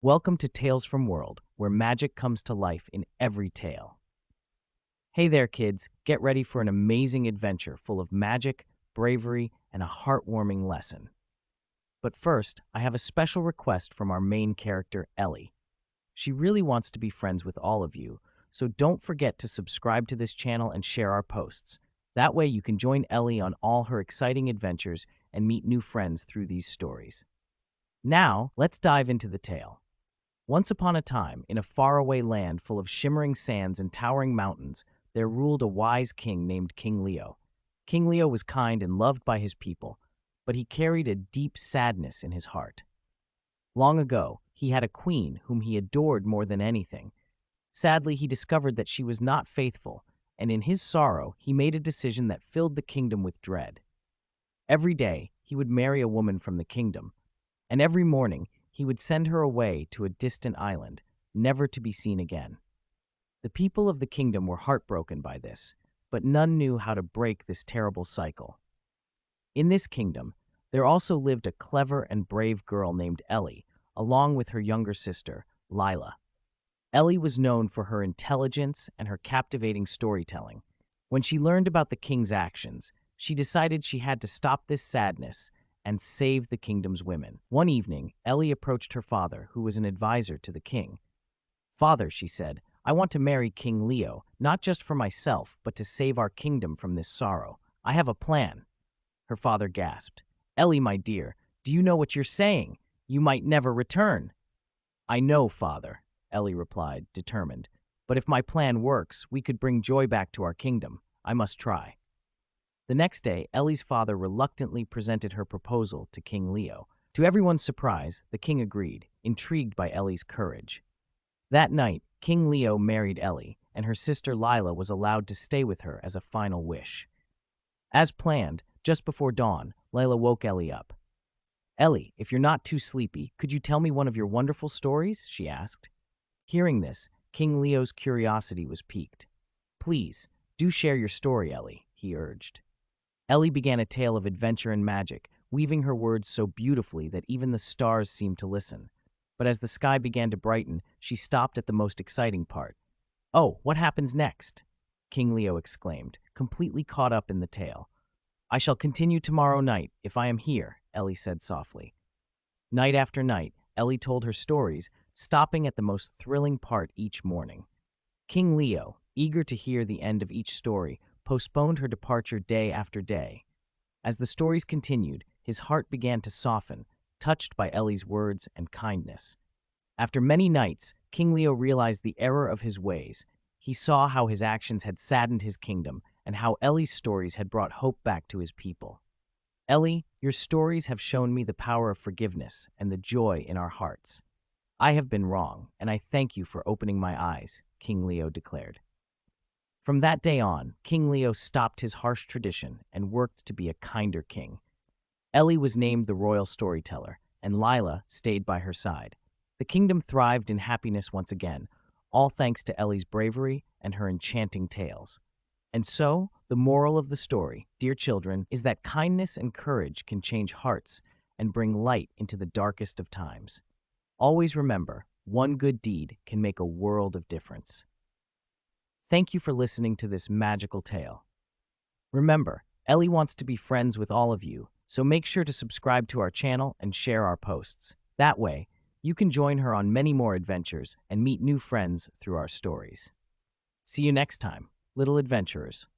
Welcome to Tales from World, where magic comes to life in every tale. Hey there, kids. Get ready for an amazing adventure full of magic, bravery, and a heartwarming lesson. But first, I have a special request from our main character, Ellie. She really wants to be friends with all of you, so don't forget to subscribe to this channel and share our posts. That way you can join Ellie on all her exciting adventures and meet new friends through these stories. Now, let's dive into the tale. Once upon a time, in a faraway land full of shimmering sands and towering mountains, there ruled a wise king named King Leo. King Leo was kind and loved by his people, but he carried a deep sadness in his heart. Long ago, he had a queen whom he adored more than anything. Sadly, he discovered that she was not faithful, and in his sorrow, he made a decision that filled the kingdom with dread. Every day, he would marry a woman from the kingdom, and every morning, he would send her away to a distant island, never to be seen again. The people of the kingdom were heartbroken by this, but none knew how to break this terrible cycle. In this kingdom, there also lived a clever and brave girl named Ellie, along with her younger sister, Lila. Ellie was known for her intelligence and her captivating storytelling. When she learned about the king's actions, she decided she had to stop this sadness and save the kingdom's women. One evening, Ellie approached her father, who was an advisor to the king. "Father," she said, "I want to marry King Leo, not just for myself, but to save our kingdom from this sorrow. I have a plan." Her father gasped. "Ellie, my dear, do you know what you're saying? You might never return." "I know, father," Ellie replied, determined. "But if my plan works, we could bring joy back to our kingdom. I must try." The next day, Ellie's father reluctantly presented her proposal to King Leo. To everyone's surprise, the king agreed, intrigued by Ellie's courage. That night, King Leo married Ellie, and her sister Lila was allowed to stay with her as a final wish. As planned, just before dawn, Lila woke Ellie up. "Ellie, if you're not too sleepy, could you tell me one of your wonderful stories?" she asked. Hearing this, King Leo's curiosity was piqued. "Please, do share your story, Ellie," he urged. Ellie began a tale of adventure and magic, weaving her words so beautifully that even the stars seemed to listen. But as the sky began to brighten, she stopped at the most exciting part. "Oh, what happens next?" King Leo exclaimed, completely caught up in the tale. "I shall continue tomorrow night, if I am here," Ellie said softly. Night after night, Ellie told her stories, stopping at the most thrilling part each morning. King Leo, eager to hear the end of each story, postponed her departure day after day. As the stories continued, his heart began to soften, touched by Ellie's words and kindness. After many nights, King Leo realized the error of his ways. He saw how his actions had saddened his kingdom and how Ellie's stories had brought hope back to his people. "Ellie, your stories have shown me the power of forgiveness and the joy in our hearts. I have been wrong, and I thank you for opening my eyes," King Leo declared. From that day on, King Leo stopped his harsh tradition and worked to be a kinder king. Ellie was named the royal storyteller, and Lila stayed by her side. The kingdom thrived in happiness once again, all thanks to Ellie's bravery and her enchanting tales. And so, the moral of the story, dear children, is that kindness and courage can change hearts and bring light into the darkest of times. Always remember, one good deed can make a world of difference. Thank you for listening to this magical tale. Remember, Ellie wants to be friends with all of you, so make sure to subscribe to our channel and share our posts. That way, you can join her on many more adventures and meet new friends through our stories. See you next time, little adventurers.